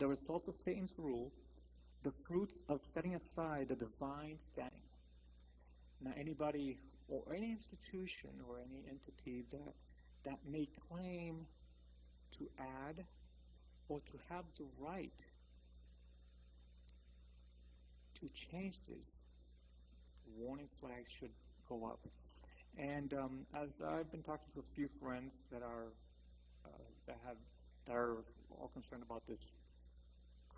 the results of Satan's rule, the fruits of setting aside the divine standing. Now, anybody or any institution or any entity that may claim to add or to have the right to change this, warning flags should go up. And as I've been talking to a few friends that are all concerned about this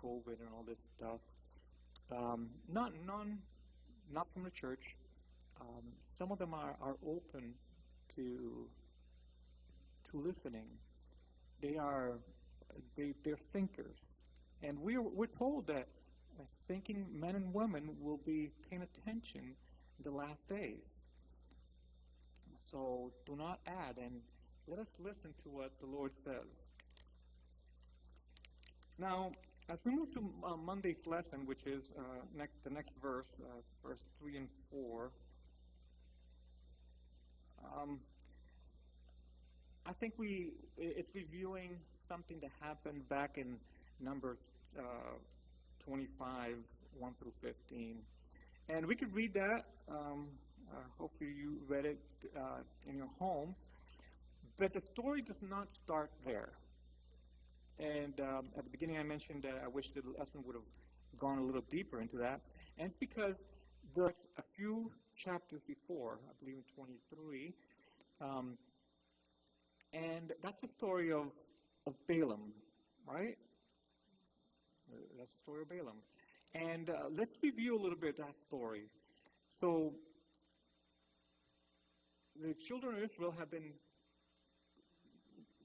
COVID and all this stuff, not from the church. Some of them are open to listening. They're thinkers, and we're told that thinking men and women will be paying attention in the last days. So do not add, and let us listen to what the Lord says. Now, as we move to Monday's lesson, which is the next verse, verse 3 and 4, I think it's reviewing something that happened back in Numbers 25, 1 through 15. And we could read that. Hopefully you read it in your homes. But the story does not start there. And at the beginning I mentioned that I wish the lesson would have gone a little deeper into that. And it's because there's a few chapters before, I believe in 23, and that's the story of Balaam, right? That's the story of Balaam. And let's review a little bit that story. So the children of Israel have been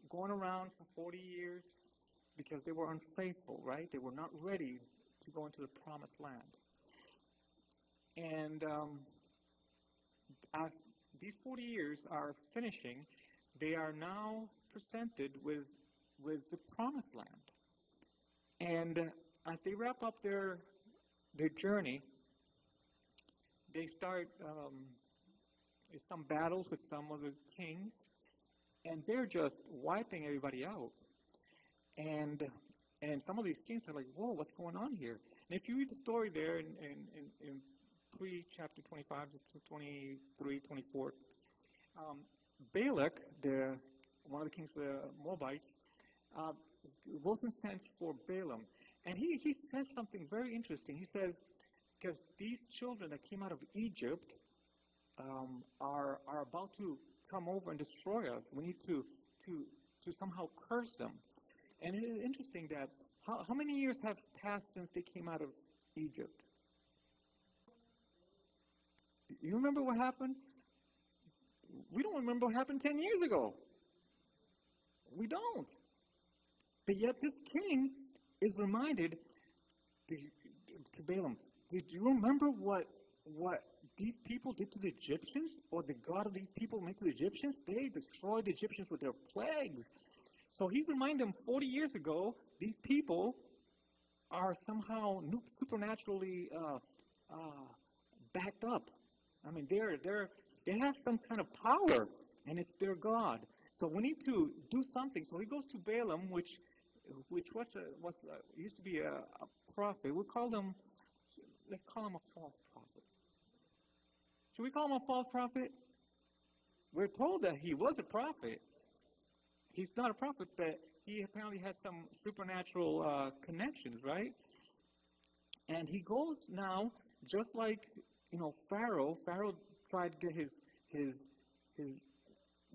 going around for 40 years because they were unfaithful, right? They were not ready to go into the promised land. And as these 40 years are finishing, they are now presented with the promised land. And as they wrap up their journey, they start some battles with some of the kings, and they're just wiping everybody out. And some of these kings are like, whoa, what's going on here? And if you read the story there in pre-chapter 25 to 23, 24, Balak, one of the kings of the Moabites, goes and sends for Balaam. And he says something very interesting. He says, because these children that came out of Egypt are about to come over and destroy us. We need to somehow curse them. And it is interesting that how many years have passed since they came out of Egypt? You remember what happened? We don't remember what happened 10 years ago. We don't. But yet this king is reminded to Balaam, did you remember what these people did to the Egyptians, or the God of these people made to the Egyptians? They destroyed the Egyptians with their plagues. So he's reminding them 40 years ago, these people are somehow supernaturally backed up. I mean, they have some kind of power, and it's their God. So we need to do something. So he goes to Balaam, which used to be a prophet. Let's call him a false prophet. Should we call him a false prophet? We're told that he was a prophet. He's not a prophet, but he apparently has some supernatural connections, right? And he goes now, just like Pharaoh. Pharaoh tried to get his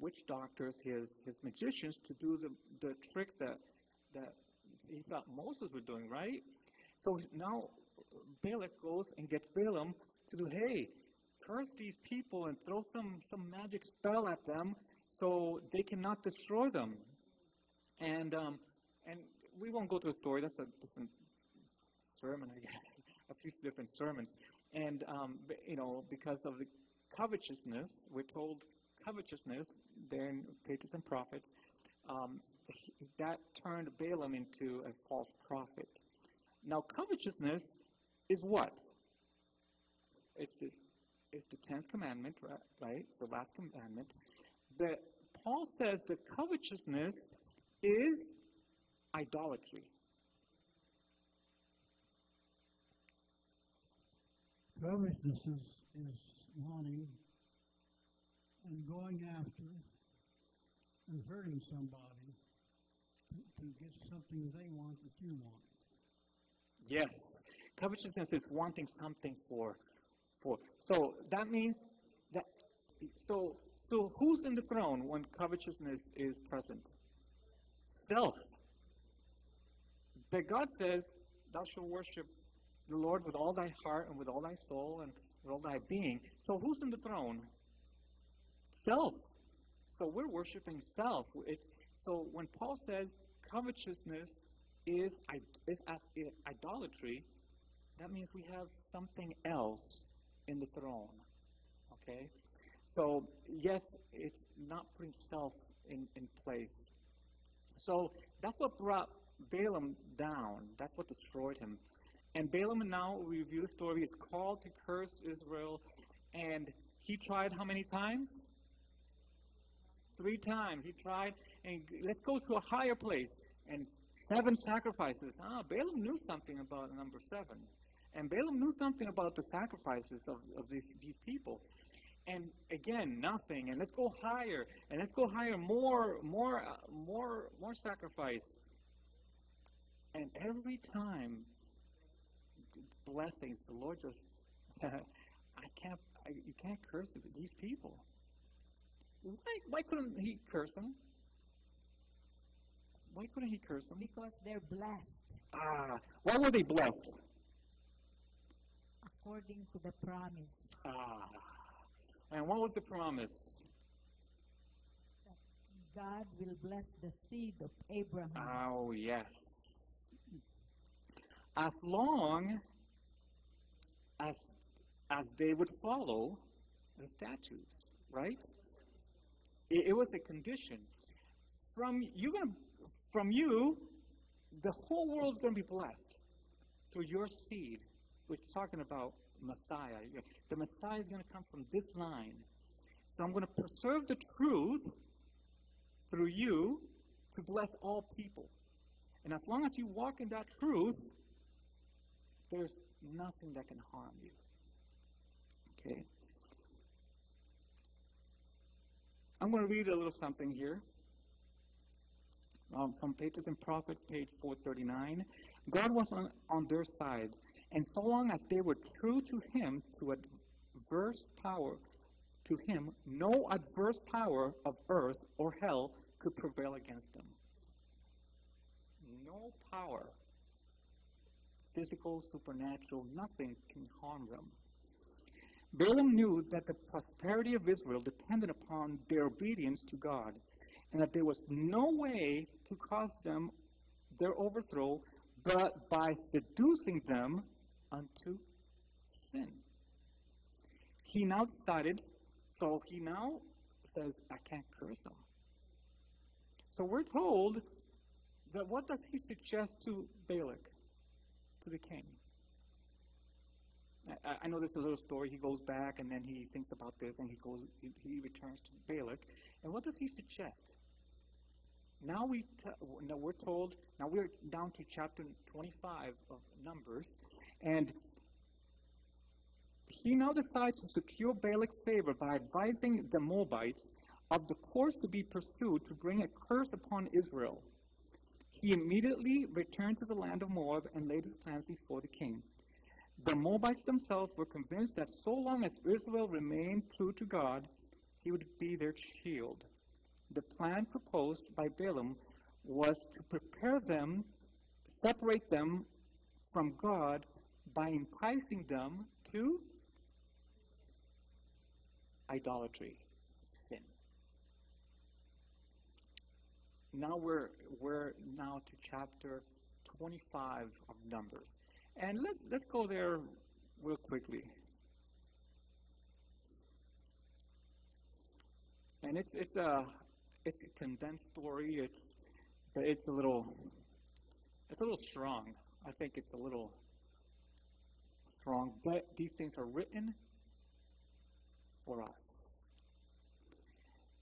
witch doctors, his magicians, to do the tricks that he thought Moses was doing, right? So now Balak goes and gets Balaam to do, hey, curse these people and throw some magic spell at them so they cannot destroy them. And we won't go through the story. That's a different sermon, I guess, a few different sermons. And because of the covetousness, we're told covetousness there in Patriarchs and Prophets, that turned Balaam into a false prophet. Now, covetousness is what? It's the 10th commandment, right? The last commandment. But Paul says that covetousness is idolatry. Covetousness is wanting and going after and hurting somebody to get something they want that you want. Yes. Covetousness is wanting something for. So that means that, so who's in the throne when covetousness is present? Self. But God says, thou shalt worship the Lord with all thy heart and with all thy soul and with all thy being. So who's in the throne? Self. So we're worshiping self. So when Paul says covetousness is idolatry, that means we have something else in the throne. Okay? So, yes, it's not putting self in place. So that's what brought Balaam down. That's what destroyed him. And Balaam, now we review the story, is called to curse Israel. And he tried how many times? 3 times. He tried, and let's go to a higher place. And 7 sacrifices. Balaam knew something about number 7. And Balaam knew something about the sacrifices of these people. And again, nothing. And let's go higher. And let's go higher. More sacrifice. And every time, blessings, the Lord just, you can't curse these people. Why couldn't he curse them? Why couldn't he curse them? Because they're blessed. Why were they blessed? According to the promise. And what was the promise? That God will bless the seed of Abraham. Oh, yes. As long as they would follow the statutes, right? It was a condition. From you, the whole world's going to be blessed through your seed. We're talking about Messiah. The Messiah is going to come from this line. So I'm going to preserve the truth through you to bless all people. And as long as you walk in that truth, there's nothing that can harm you. Okay? I'm going to read a little something here. From Pages and Prophets, page 439. God was on their side, and so long as they were true to him, no adverse power of earth or hell could prevail against them. No power, physical, supernatural, nothing can harm them. Balaam knew that the prosperity of Israel depended upon their obedience to God, and that there was no way to cause them their overthrow but by seducing them unto sin. He now decided, so he now says, I can't curse them. So we're told that what does he suggest to Balak, to the king? I know this is a little story. He goes back and then he thinks about this and he returns to Balak. And what does he suggest? Now we're told, now we're down to chapter 25 of Numbers, and he now decides to secure Balak's favor by advising the Moabites of the course to be pursued to bring a curse upon Israel. He immediately returned to the land of Moab and laid his plans before the king. The Moabites themselves were convinced that so long as Israel remained true to God, he would be their shield. The plan proposed by Balaam was to prepare them, separate them from God by enticing them to idolatry, sin. Now we're now to chapter 25 of Numbers. And let's go there real quickly. And it's a condensed story. It's a little strong. I think it's a little strong, but these things are written for us.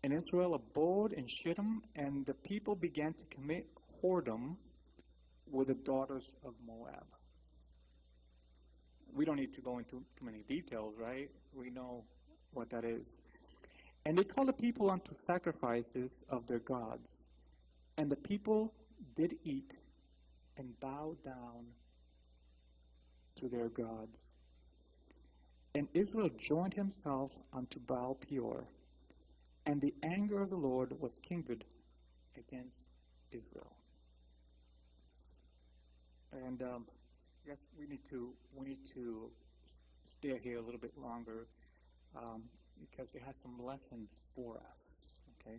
And Israel abode in Shittim, and the people began to commit whoredom with the daughters of Moab. we don't need to go into too many details, right? We know what that is. And they called the people unto sacrifices of their gods. And the people did eat and bow down to their gods. And Israel joined himself unto Baal Peor, and the anger of the Lord was kindled against Israel. And yes, we need to stay here a little bit longer because it has some lessons for us. Okay,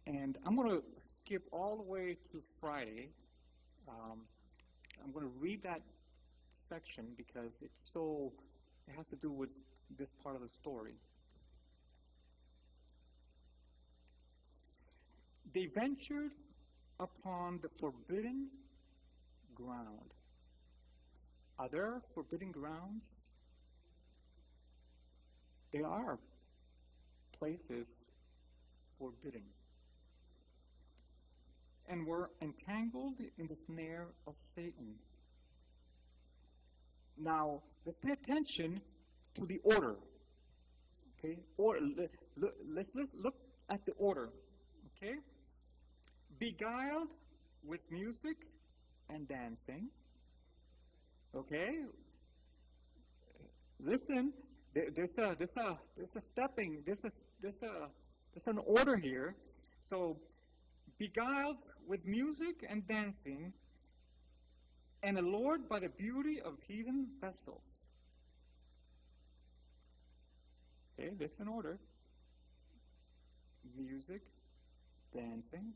and I'm going to skip all the way to Friday. I'm going to read that section because it has to do with this part of the story. They ventured upon the forbidden ground. Are there forbidden grounds? There are places forbidden. And were entangled in the snare of Satan. Now, let's pay attention to the order. Okay? Let's look at the order. Okay? Beguiled with music and dancing. Okay? Listen, there's a stepping, there's an order here. So, beguiled with music and dancing, and allured by the beauty of heathen vessels. Okay, that's an order. Music, dancing,